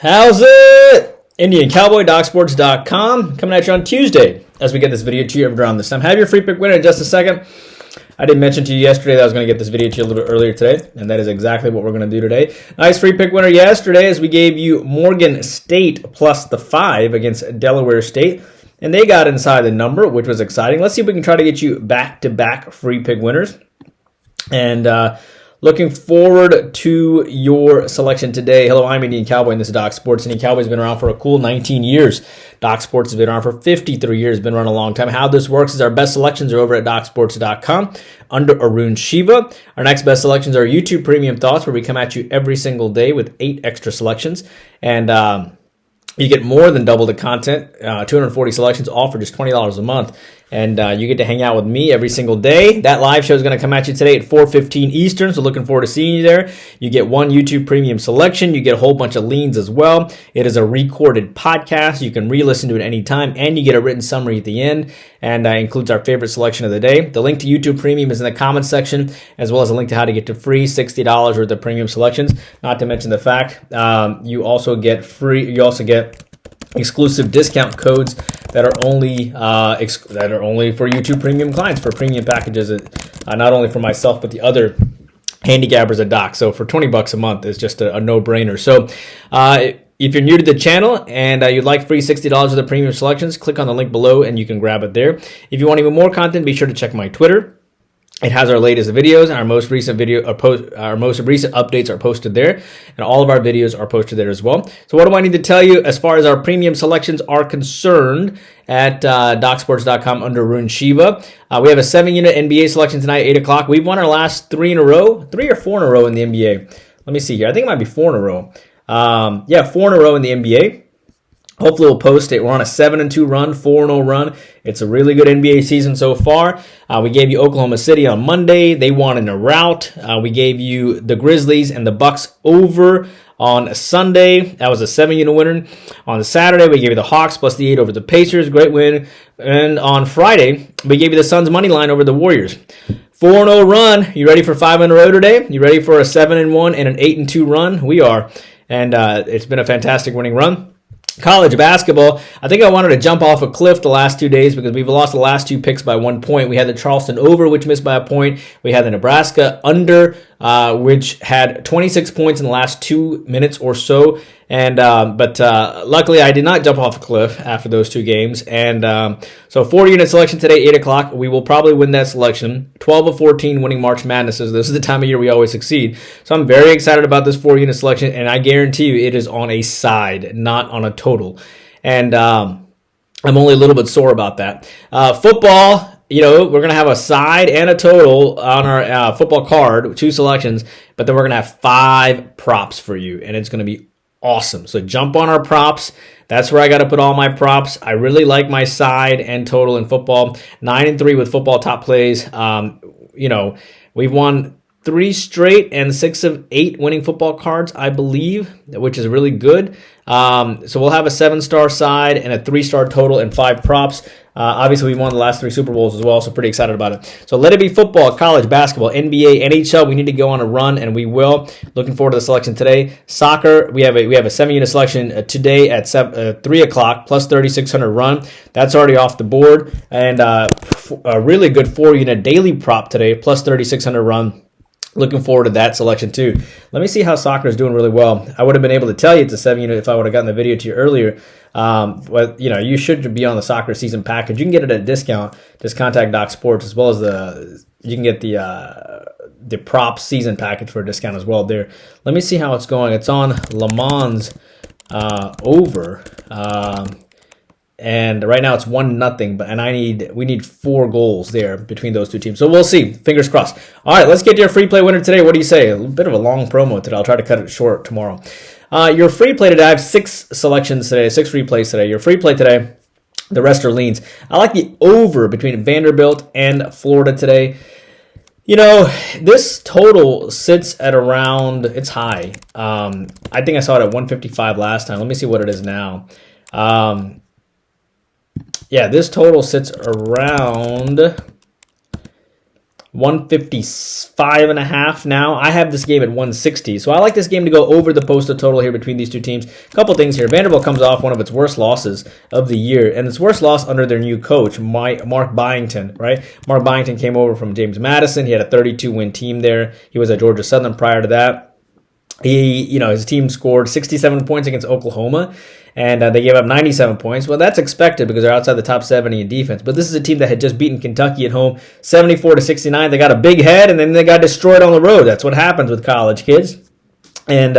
How's it? Indian Cowboy, DocSports.com, coming at you on Tuesday as we get this video to you around this time. Have your free pick winner in just a second. I did mention to you yesterday that I was going to get this video to you a little bit earlier today, and that is exactly what we're going to do today. Nice free pick winner yesterday as we gave you Morgan State plus the 5 against Delaware State, and they got inside the number, which was exciting. Let's see if we can try to get you back-to-back free pick winners. And looking forward to your selection today. Hello, I'm Indian Cowboy, and this is Doc Sports. Indian Cowboy's been around for a cool 19 years. Doc Sports has been around for 53 years, been around a long time. How this works is our best selections are over at DocSports.com under Arun Shiva. Our next best selections are YouTube Premium Thoughts, where we come at you every single day with 8 extra selections. And you get more than double the content, 240 selections, all for just $20 a month. And you get to hang out with me every single day. That live show is going to come at you today at 4:15 Eastern, so looking forward to seeing you there. You get one YouTube Premium selection. You get a whole bunch of leans as well. It is a recorded podcast. You can re-listen to it anytime, and you get a written summary at the end, and includes our favorite selection of the day. The link to YouTube Premium is in the comments section, as well as a link to how to get to free $60 worth of premium selections. Not to mention the fact you also get exclusive discount codes that are only for YouTube Premium clients for premium packages, not only for myself but the other handicappers at Doc. So for $20 a month is just a no-brainer. So if you're new to the channel and you'd like free $60 of the premium selections, click on the link below and you can grab it there. If you want even more content, be sure to check my Twitter. It has our latest videos, and our most recent updates are posted there, and all of our videos are posted there as well. So what do I need to tell you as far as our premium selections are concerned at DocSports.com under Arun Shiva? We have a 7-unit NBA selection tonight, 8 o'clock. We've won our last 3 or 4 in a row in the NBA. Let me see here. I think it might be 4 in a row. 4 in a row in the NBA. Hopefully we'll post it. We're on a 7-2 run, 4-0 run. It's a really good NBA season so far. We gave you Oklahoma City on Monday. They won in a rout. We gave you the Grizzlies and the Bucks over on Sunday. That was a 7-unit winner. On Saturday, we gave you the Hawks plus the 8 over the Pacers. Great win. And on Friday, we gave you the Suns money line over the Warriors. 4-0 run. You ready for 5 in a row today? You ready for a 7-1 and an 8-2 run? We are. And it's been a fantastic winning run. College basketball, I think I wanted to jump off a cliff the last 2 days because we've lost the last 2 picks by 1 point. We had the Charleston over, which missed by a point. We had the Nebraska under, which had 26 points in the last 2 minutes or so. And but luckily, I did not jump off a cliff after those 2 games. And so 4-unit selection today, 8 o'clock. We will probably win that selection. 12 of 14 winning March Madnesses. This is the time of year we always succeed. So I'm very excited about this 4-unit selection, and I guarantee you it is on a side, not on a total. And I'm only a little bit sore about that. Football, we're going to have a side and a total on our football card, 2 selections, but then we're going to have 5 props for you, and it's going to be awesome. So jump on our props. That's where I got to put all my props. I really like my side and total in football. 9-3 with football top plays. We've won 3 straight and 6 of 8 winning football cards, I believe, which is really good. So we'll have a 7-star side and a 3-star total and 5 props. Obviously, we won the last 3 Super Bowls as well, so pretty excited about it. So let it be football, college, basketball, NBA, NHL. We need to go on a run, and we will. Looking forward to the selection today. Soccer, we have a 7-unit selection today at 3 o'clock, plus 3,600 run. That's already off the board. And a really good 4-unit daily prop today, plus 3,600 run. Looking forward to that selection too. Let me see how soccer is doing really well. I would have been able to tell you it's a 7-unit if I would have gotten the video to you earlier. But you should be on the soccer season package. You can get it at a discount. Just contact Doc Sports, as well as you can get the prop season package for a discount as well there. Let me see how it's going. It's on Le Mans over. And right now it's 1-0, we need 4 goals there between those 2 teams. So we'll see. Fingers crossed. All right, let's get to your free play winner today. What do you say? A little bit of a long promo today. I'll try to cut it short tomorrow. Your free play today, I have 6 selections today, 6 free plays today. Your free play today, the rest are leans. I like the over between Vanderbilt and Florida today. This total sits at around, it's high. I think I saw it at 155 last time. Let me see what it is now. This total sits around 155.5 now. I have this game at 160. So I like this game to go over the posted total here between these two teams. A couple things here. Vanderbilt comes off one of its worst losses of the year, and its worst loss under their new coach, Mark Byington, right? Mark Byington came over from James Madison. He had a 32-win team there. He was at Georgia Southern prior to that. His team scored 67 points against Oklahoma, and they gave up 97 points. Well, that's expected because they're outside the top 70 in defense. But this is a team that had just beaten Kentucky at home, 74-69. They got a big head, and then they got destroyed on the road. That's what happens with college kids. And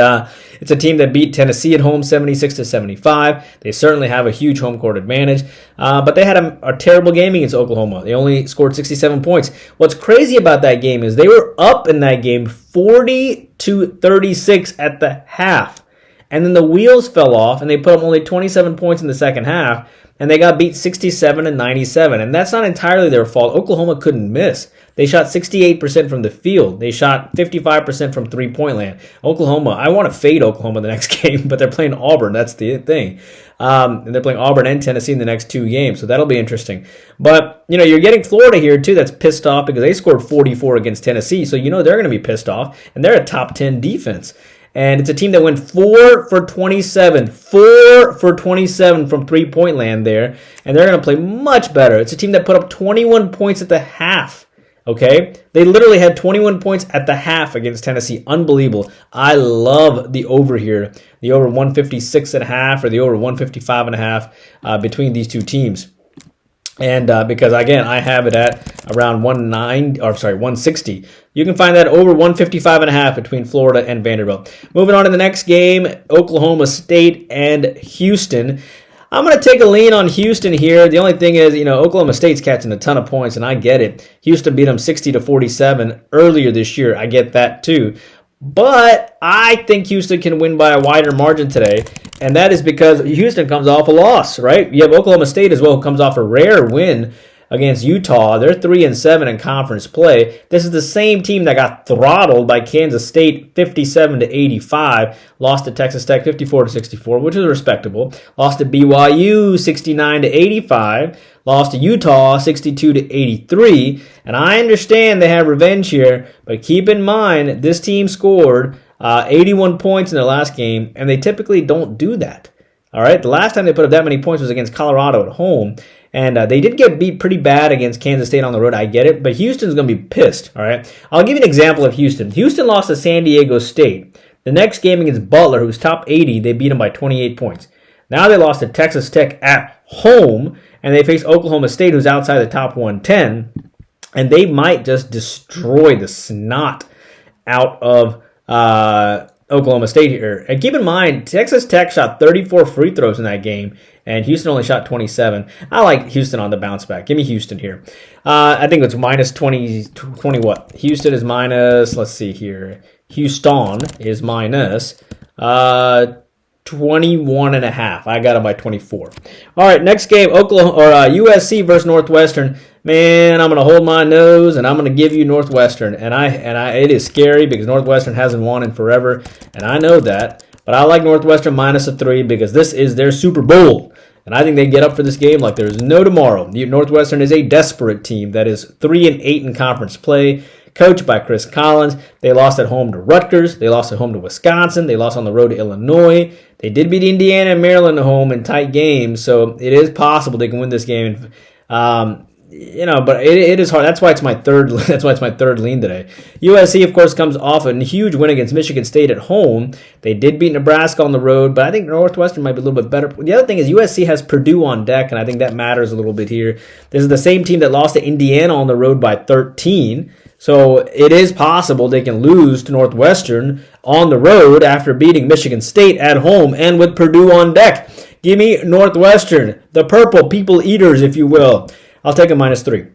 it's a team that beat Tennessee at home 76-75. They certainly have a huge home court advantage. But they had a terrible game against Oklahoma. They only scored 67 points. What's crazy about that game is they were up in that game 40-36 at the half. And then the wheels fell off, and they put up only 27 points in the second half, and they got beat 67-97. And that's not entirely their fault. Oklahoma couldn't miss. They shot 68% from the field. They shot 55% from three-point land. Oklahoma, I want to fade Oklahoma the next game, but they're playing Auburn. That's the thing. And they're playing Auburn and Tennessee in the next two games, so that'll be interesting. But, you're getting Florida here, too, that's pissed off because they scored 44 against Tennessee, so they're going to be pissed off, and they're a top 10 defense. And it's a team that went 4 for 27 from three-point land there, and they're going to play much better. It's a team that put up 21 points at the half, okay? They literally had 21 points at the half against Tennessee. Unbelievable. I love the over here, the over 156.5 or the over 155.5 between these two teams. And because, again, I have it at around 160. You can find that over 155.5 between Florida and Vanderbilt. Moving on to the next game, Oklahoma State and Houston. I'm going to take a lean on Houston here. The only thing is, Oklahoma State's catching a ton of points, and I get it. Houston beat them 60-47 earlier this year. I get that too. But I think Houston can win by a wider margin today, and that is because Houston comes off a loss, right? You have Oklahoma State as well, who comes off a rare win against Utah. They're 3-7 in conference play. This is the same team that got throttled by Kansas State 57-85, lost to Texas Tech 54-64, which is respectable. Lost to BYU 69-85, lost to Utah 62-83. And I understand they have revenge here, but keep in mind this team scored 81 points in their last game, and they typically don't do that. All right, the last time they put up that many points was against Colorado at home. And they did get beat pretty bad against Kansas State on the road. I get it. But Houston's going to be pissed. All right. I'll give you an example of Houston. Houston lost to San Diego State. The next game against Butler, who's top 80, they beat them by 28 points. Now they lost to Texas Tech at home. And they face Oklahoma State, who's outside the top 110. And they might just destroy the snot out of Oklahoma State here. And keep in mind, Texas Tech shot 34 free throws in that game, and Houston only shot 27. I like Houston on the bounce back. Give me Houston here. I think it's minus 20 what? Houston is minus, let's see here. Houston is minus 21.5. I got them by 24. All right, next game, USC versus Northwestern. Man, I'm going to hold my nose, and I'm going to give you Northwestern. And it is scary because Northwestern hasn't won in forever, and I know that. But I like Northwestern minus a 3 because this is their Super Bowl. And I think they get up for this game like there's no tomorrow. Northwestern is a desperate team that is 3-8 in conference play, coached by Chris Collins. They lost at home to Rutgers. They lost at home to Wisconsin. They lost on the road to Illinois. They did beat Indiana and Maryland at home in tight games, so it is possible they can win this game. But it is hard. That's why it's my third. That's why it's my third lean today. USC, of course, comes off a huge win against Michigan State at home. They did beat Nebraska on the road, but I think Northwestern might be a little bit better. The other thing is USC has Purdue on deck, and I think that matters a little bit here. This is the same team that lost to Indiana on the road by 13. So it is possible they can lose to Northwestern on the road after beating Michigan State at home and with Purdue on deck. Give me Northwestern, the purple people eaters, if you will. I'll take a minus 3.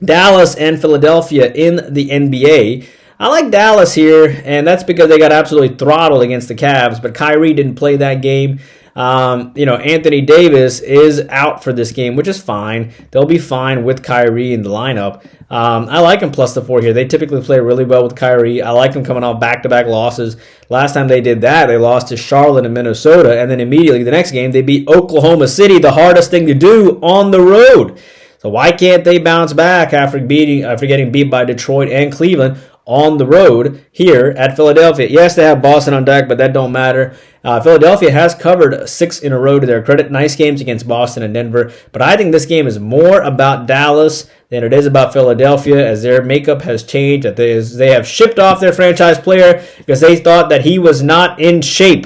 Dallas and Philadelphia in the NBA. I like Dallas here, and that's because they got absolutely throttled against the Cavs, but Kyrie didn't play that game. Anthony Davis is out for this game, which is fine. They'll be fine with Kyrie in the lineup. I like him plus the 4 here. They typically play really well with Kyrie. I like them coming off back-to-back losses. Last time they did that, they lost to Charlotte and Minnesota, and then immediately the next game, they beat Oklahoma City, the hardest thing to do on the road. So So why can't they bounce back after getting beat by Detroit and Cleveland on the road here at Philadelphia? Yes, they have Boston on deck, but that don't matter. Philadelphia has covered 6 in a row to their credit. Nice games against Boston and Denver. But I think this game is more about Dallas than it is about Philadelphia, as their makeup has changed. That they have shipped off their franchise player because they thought that he was not in shape.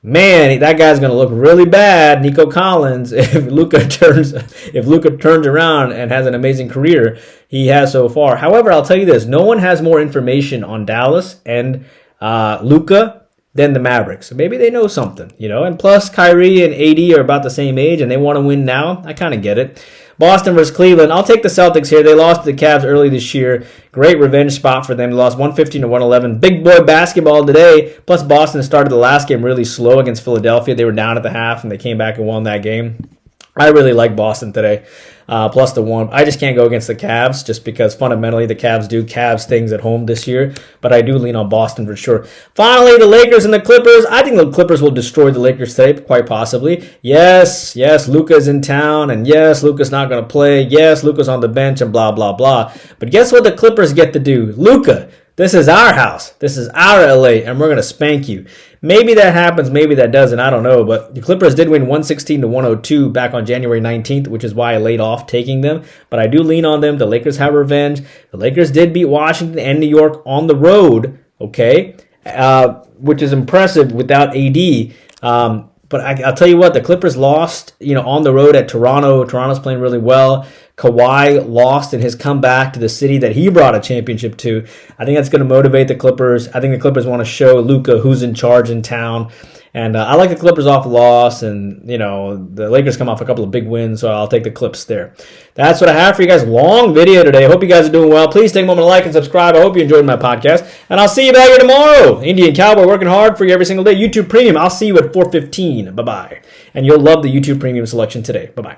Man, that guy's going to look really bad, Nico Collins, if Luka turns around and has an amazing career he has so far. However, I'll tell you this. No one has more information on Dallas and Luka than the Mavericks. So maybe they know something, And plus, Kyrie and AD are about the same age, and they want to win now. I kind of get it. Boston versus Cleveland. I'll take the Celtics here. They lost to the Cavs early this year. Great revenge spot for them. They lost 115 to 111. Big boy basketball today. Plus, Boston started the last game really slow against Philadelphia. They were down at the half, and they came back and won that game. I really like Boston today. Plus the 1. I just can't go against the Cavs just because fundamentally the Cavs do Cavs things at home this year. But I do lean on Boston for sure. Finally, the Lakers and the Clippers. I think the Clippers will destroy the Lakers today, quite possibly. Yes, Luka's in town. And yes, Luka's not going to play. Yes, Luka's on the bench and blah, blah, blah. But guess what the Clippers get to do? Luka, this is our house. This is our LA, and we're going to spank you. Maybe that happens, maybe that doesn't, I don't know. But the Clippers did win 116 to 102 back on January 19th, which is why I laid off taking them. But I do lean on them. The Lakers have revenge. The Lakers did beat Washington and New York on the road, okay, which is impressive without AD. But I'll tell you what, the Clippers lost, on the road at Toronto. Toronto's playing really well. Kawhi lost in his comeback to the city that he brought a championship to. I think that's going to motivate the Clippers. I think the Clippers want to show Luka who's in charge in town. And I like the Clippers off a loss, and, the Lakers come off a couple of big wins, so I'll take the Clips there. That's what I have for you guys. Long video today. I hope you guys are doing well. Please take a moment to like and subscribe. I hope you enjoyed my podcast, and I'll see you back here tomorrow. Indian Cowboy working hard for you every single day. YouTube Premium. I'll see you at 4:15. Bye-bye. And you'll love the YouTube Premium selection today. Bye-bye.